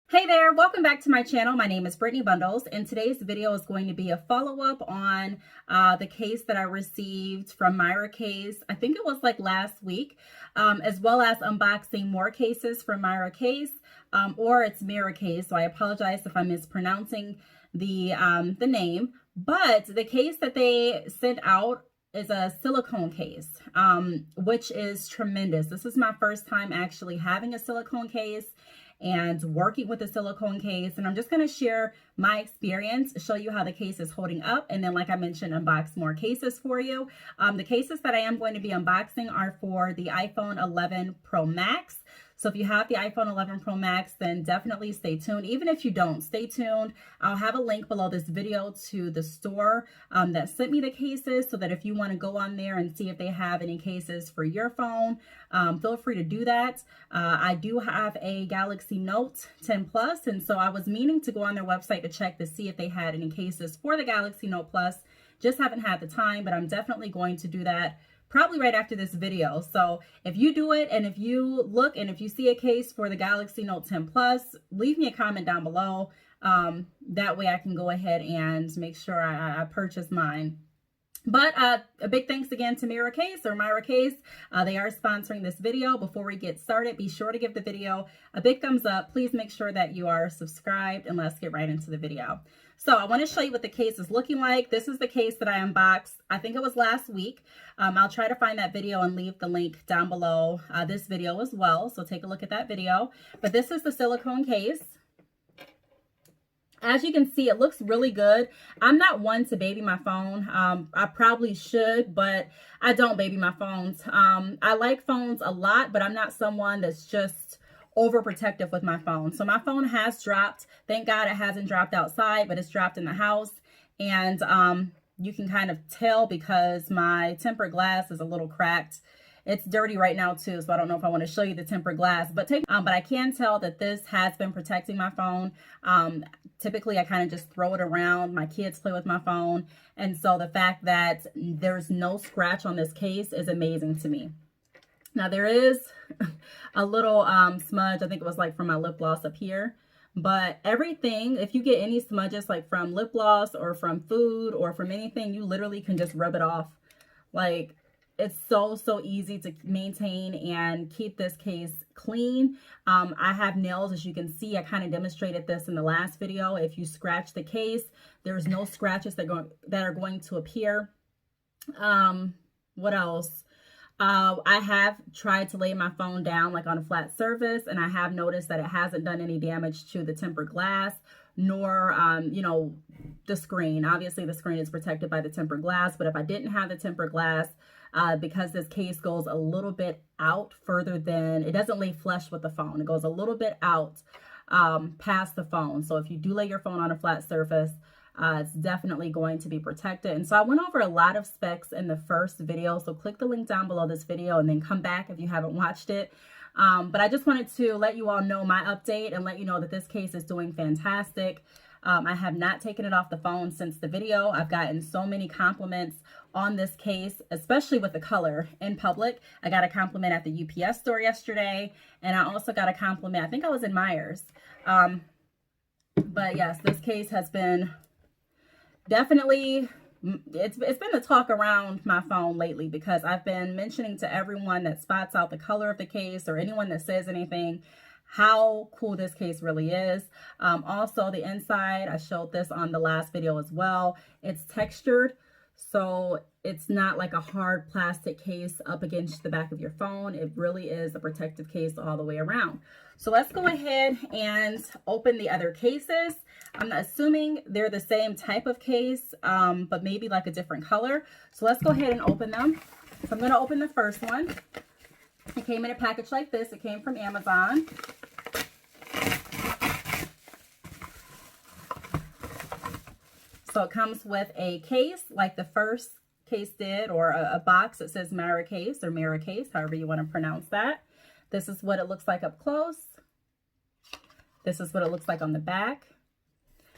Hey there, welcome back to my channel. My name is Brittany Bundles, and today's video is going to be a follow-up on the case that I received from Miracase. I think it was like last week, as well as unboxing more cases from Miracase, or it's Miracase, so I apologize if I'm mispronouncing the name. But the case that they sent out is a silicone case, which is tremendous. This is my first time actually having a silicone case and working with a silicone case, and I'm just going to share my experience, show you how the case is holding up, and then, like I mentioned, unbox more cases for you. The cases that I am going to be unboxing are for the iPhone 11 Pro Max. So if you have the iPhone 11 Pro Max, then definitely stay tuned. Even if you don't, stay tuned. I'll have a link below this video to the store that sent me the cases, so that if you want to go on there and see if they have any cases for your phone, feel free to do that. I do have a Galaxy Note 10 Plus, and so I was meaning to go on their website to check to see if they had any cases for the Galaxy Note Plus. Just haven't had the time, but I'm definitely going to do that probably right after this video. So if you do it, and if you look and if you see a case for the Galaxy Note 10 Plus, leave me a comment down below. That way I can go ahead and make sure I purchase mine. But a big thanks again to Miracase or Miracase. They are sponsoring this video. Before we get started, be sure to give the video a big thumbs up. Please make sure that you are subscribed, and let's get right into the video. So I want to show you what the case is looking like. This is the case that I unboxed. I think it was last week. I'll try to find that video and leave the link down below this video as well. So take a look at that video. But this is the silicone case. As you can see, it looks really good. I'm not one to baby my phone. I probably should, but I don't baby my phones. I like phones a lot, but I'm not someone that's just overprotective with my phone. So my phone has dropped. Thank God it hasn't dropped outside, but it's dropped in the house. And you can kind of tell because my tempered glass is a little cracked. It's dirty right now too, so I don't know if I want to show you the tempered glass, but I can tell that this has been protecting my phone. Typically I kind of just throw it around. My kids play with my phone, and so the fact that there's no scratch on this case is amazing to me. Now there is a little smudge, I think it was like from my lip gloss up here. But everything, if you get any smudges like from lip gloss or from food or from anything, you literally can just rub it off. Like, it's so easy to maintain and keep this case clean. I have nails, as you can see. I kind of demonstrated this in the last video. If you scratch the case, there's no scratches that are going to appear. What else? I have tried to lay my phone down like on a flat surface, and I have noticed that it hasn't done any damage to the tempered glass, nor, you know, the screen. Obviously, the screen is protected by the tempered glass, but if I didn't have the tempered glass, because this case goes a little bit out further than, it doesn't lay flush with the phone. It goes a little bit out past the phone. So if you do lay your phone on a flat surface, it's definitely going to be protected. And so I went over a lot of specs in the first video. So click the link down below this video and then come back if you haven't watched it. But I just wanted to let you all know my update and let you know that this case is doing fantastic. I have not taken it off the phone since the video. I've gotten so many compliments on this case, especially with the color in public. I got a compliment at the UPS store yesterday, and I also got a compliment, I think I was in Myers. But yes, this case has been definitely, it's been the talk around my phone lately, because I've been mentioning to everyone that spots out the color of the case or anyone that says anything how cool this case really is. Also the inside, I showed this on the last video as well. It's textured, so it's not like a hard plastic case up against the back of your phone. It really is a protective case all the way around. So let's go ahead and open the other cases. I'm assuming they're the same type of case, but maybe like a different color. So let's go ahead and open them. So I'm going to open the first one. It came in a package like this. It came from Amazon. So it comes with a case like the first case did, or a box that says Miracase or Miracase, however you want to pronounce that. This is what it looks like up close. This is what it looks like on the back.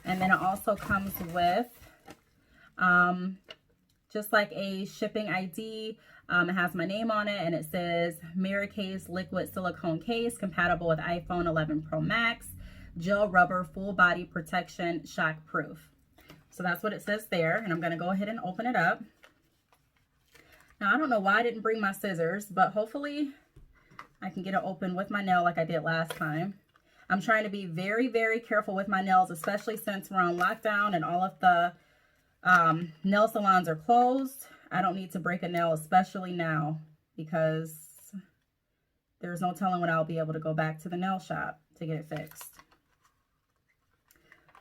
And then it also comes with just like a shipping ID. It has my name on it, and it says Miracase liquid silicone case compatible with iPhone 11 Pro Max. gel rubber full body protection shock proof. So that's what it says there, and I'm going to go ahead and open it up. Now I don't know why I didn't bring my scissors, but hopefully I can get it open with my nail like I did last time. I'm trying to be very, very careful with my nails, especially since we're on lockdown and all of the nail salons are closed. I don't need to break a nail, especially now, because there's no telling when I'll be able to go back to the nail shop to get it fixed.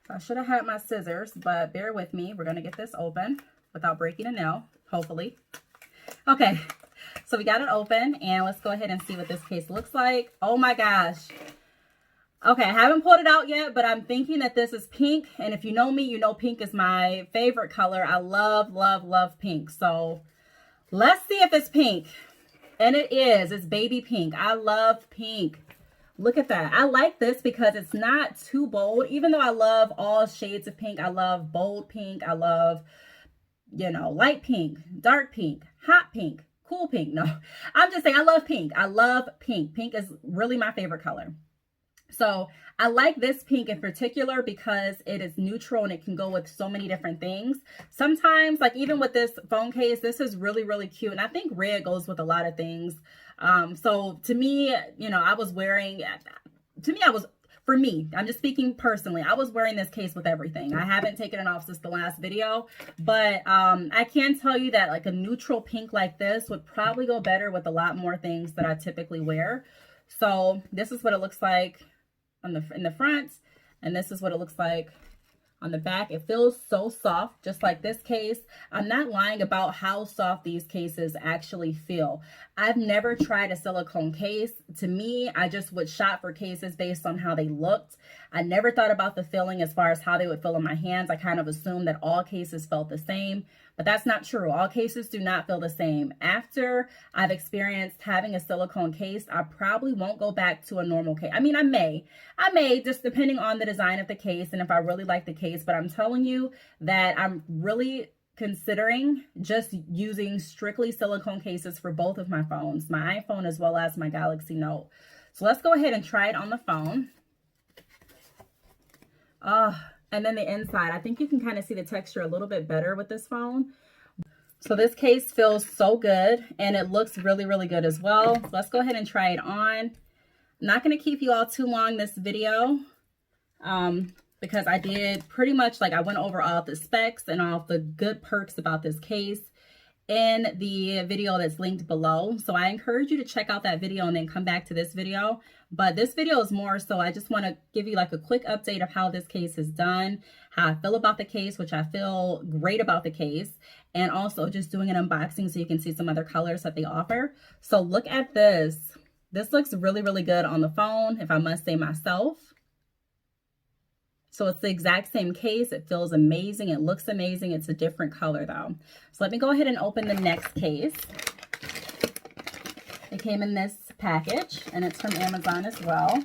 So I should have had my scissors, but bear with me. We're going to get this open without breaking a nail, hopefully. Okay, so we got it open, and let's go ahead and see what this case looks like. Oh my gosh. Okay, I haven't pulled it out yet, but I'm thinking that this is pink. And if you know me, you know pink is my favorite color. I love, love, love pink. So let's see if it's pink. And it is. It's baby pink. I love pink. Look at that. I like this because it's not too bold. Even though I love all shades of pink. I love bold pink. I love, you know, light pink, dark pink, hot pink, cool pink. No, I'm just saying I love pink. I love pink. Pink is really my favorite color. So I like this pink in particular because it is neutral and it can go with so many different things. Sometimes, like even with this phone case, this is really, really cute. And I think red goes with a lot of things. So to me, you know, for me, I'm just speaking personally, I was wearing this case with everything. I haven't taken it off since the last video, but I can tell you that like a neutral pink like this would probably go better with a lot more things that I typically wear. So this is what it looks like in the front, and this is what it looks like on the back. It feels so soft, just like this case. I'm not lying about how soft these cases actually feel. I've never tried a silicone case. To me, I just would shop for cases based on how they looked. I never thought about the feeling as far as how they would feel in my hands. I kind of assumed that all cases felt the same, but that's not true. All cases do not feel the same. After I've experienced having a silicone case, I probably won't go back to a normal case. I mean, I may just depending on the design of the case and if I really like the case, but I'm telling you that I'm really considering just using strictly silicone cases for both of my phones, my iPhone as well as my Galaxy Note. So let's go ahead and try it on the phone. And then the inside, I think you can kind of see the texture a little bit better with this phone. So this case feels so good and it looks really, really good as well. So let's go ahead and try it on. I'm not going to keep you all too long this video because I did pretty much like I went over all the specs and all the good perks about this case in the video that's linked below. So I encourage you to check out that video and then come back to this video. But this video is more so I just want to give you like a quick update of how this case is done, how I feel about the case, which I feel great about the case, and also just doing an unboxing so you can see some other colors that they offer. So look at this. This looks really, really good on the phone, if I must say myself. So it's the exact same case. It feels amazing. It looks amazing. It's a different color though. So let me go ahead and open the next case. It came in this package and it's from Amazon as well.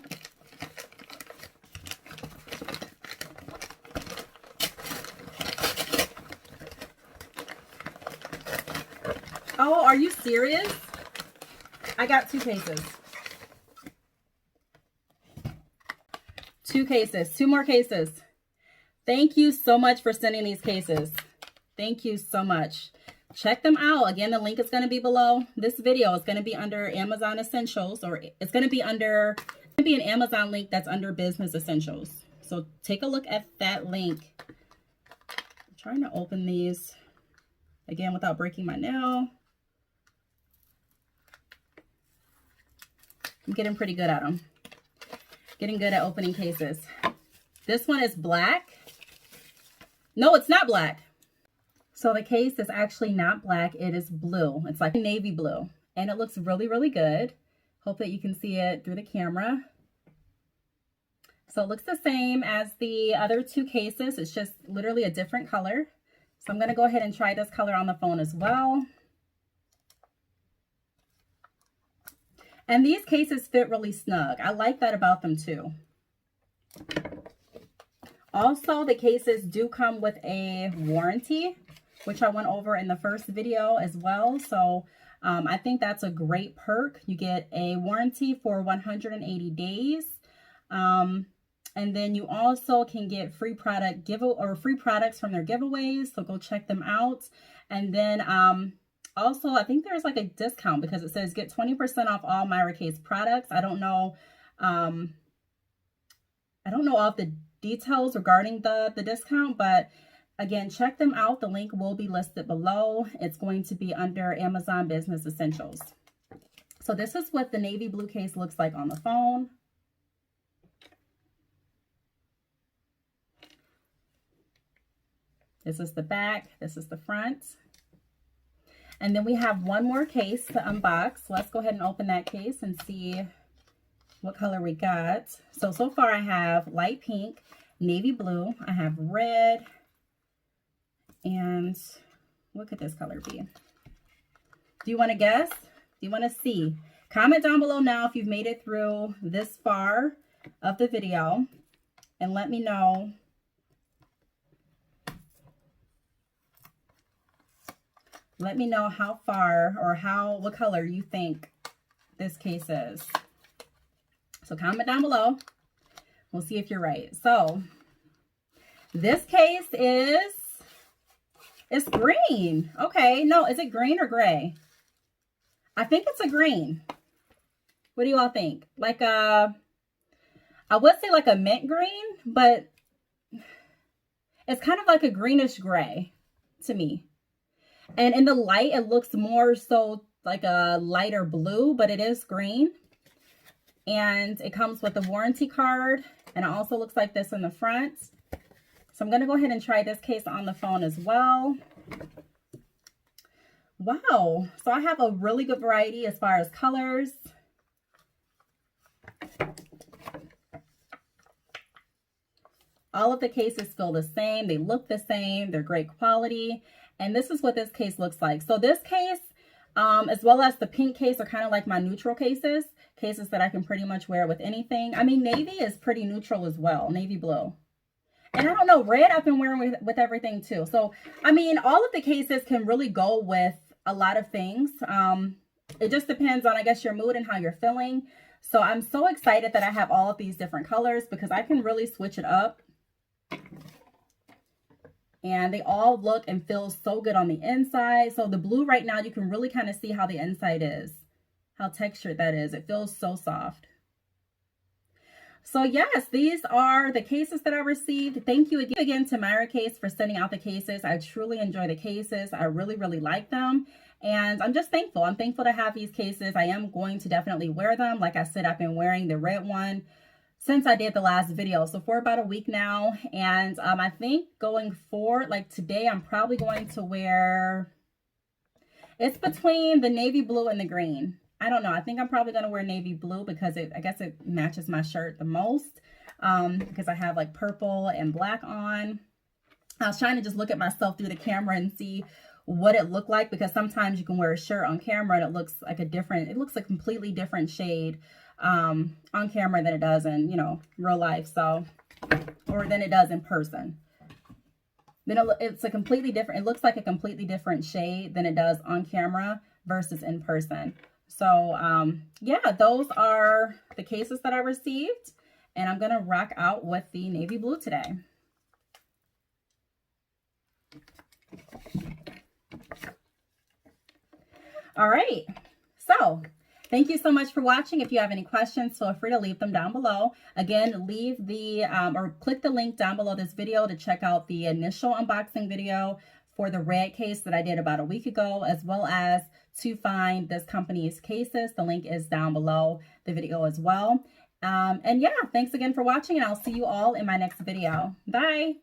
Oh, are you serious? I got two cases. Two more cases. Thank you so much for sending these cases. Thank you so much. Check them out. Again, the link is going to be below this video. It's going to be under Amazon Essentials, or it's going to be an Amazon link that's under Business Essentials. So take a look at that link. I'm trying to open these again without breaking my nail. I'm getting pretty good at them. Getting good at opening cases. This one is black. No, it's not black. So the case is actually not black. It is blue. It's like navy blue. And it looks really, really good. Hope that you can see it through the camera. So it looks the same as the other two cases. It's just literally a different color. So I'm going to go ahead and try this color on the phone as well. And these cases fit really snug. I like that about them too. Also, the cases do come with a warranty, which I went over in the first video as well. So I think that's a great perk. You get a warranty for 180 days. And And then you also can get free product free products from their giveaways. So go check them out. And then also, I think there's like a discount because it says get 20% off all Miracase products. I don't know all the details regarding the discount, but again, check them out. The link will be listed below. It's going to be under Amazon Business Essentials. So this is what the navy blue case looks like on the phone. This is the back. This is the front. And then we have one more case to unbox. Let's go ahead and open that case and see what color we got. So far I have light pink, navy blue, I have red, and what could this color be? Do you want to guess? Do you want to see? Comment down below now if you've made it through this far of the video and let me know. Let me know how far or what color you think this case is. So comment down below. We'll see if you're right. So this case it's green. Okay, no, is it green or gray? I think it's a green. What do you all think? Like I would say like a mint green, but it's kind of like a greenish gray to me. And in the light, it looks more so like a lighter blue, but it is green. And it comes with a warranty card. And it also looks like this in the front. So I'm going to go ahead and try this case on the phone as well. Wow. So I have a really good variety as far as colors. All of the cases feel the same. They look the same. They're great quality. And this is what this case looks like. So this case, as well as the pink case, are kind of like my neutral cases that I can pretty much wear with anything. I mean, navy is pretty neutral as well, navy blue. And I don't know, red I've been wearing with everything too. So, I mean, all of the cases can really go with a lot of things. It just depends on, I guess, your mood and how you're feeling. So I'm so excited that I have all of these different colors because I can really switch it up. And they all look and feel so good on the inside. So the blue right now, you can really kind of see how the inside is, how textured that is. It feels so soft. So yes, these are the cases that I received. Thank you again to Miracase for sending out the cases. I truly enjoy the cases. I really, really like them. And I'm just thankful. I'm thankful to have these cases. I am going to definitely wear them. Like I said, I've been wearing the red one since I did the last video, so for about a week now. And I think going forward, like today, I'm probably going to wear, it's between the navy blue and the green. I don't know. I think I'm probably going to wear navy blue because I guess it matches my shirt the most, because I have like purple and black on. I was trying to just look at myself through the camera and see what it looked like, because sometimes you can wear a shirt on camera and it looks like it looks a completely different shade on camera than it does in, real life. So, or than it does in person. Then it's a completely different, it looks like a completely different shade than it does on camera versus in person. So, yeah, those are the cases that I received, and I'm going to rock out with the navy blue today. All right. So, thank you so much for watching. If you have any questions, feel free to leave them down below. Again, leave the, or click the link down below this video to check out the initial unboxing video for the red case that I did about a week ago, as well as to find this company's cases. The link is down below the video as well. And yeah, thanks again for watching, and I'll see you all in my next video. Bye.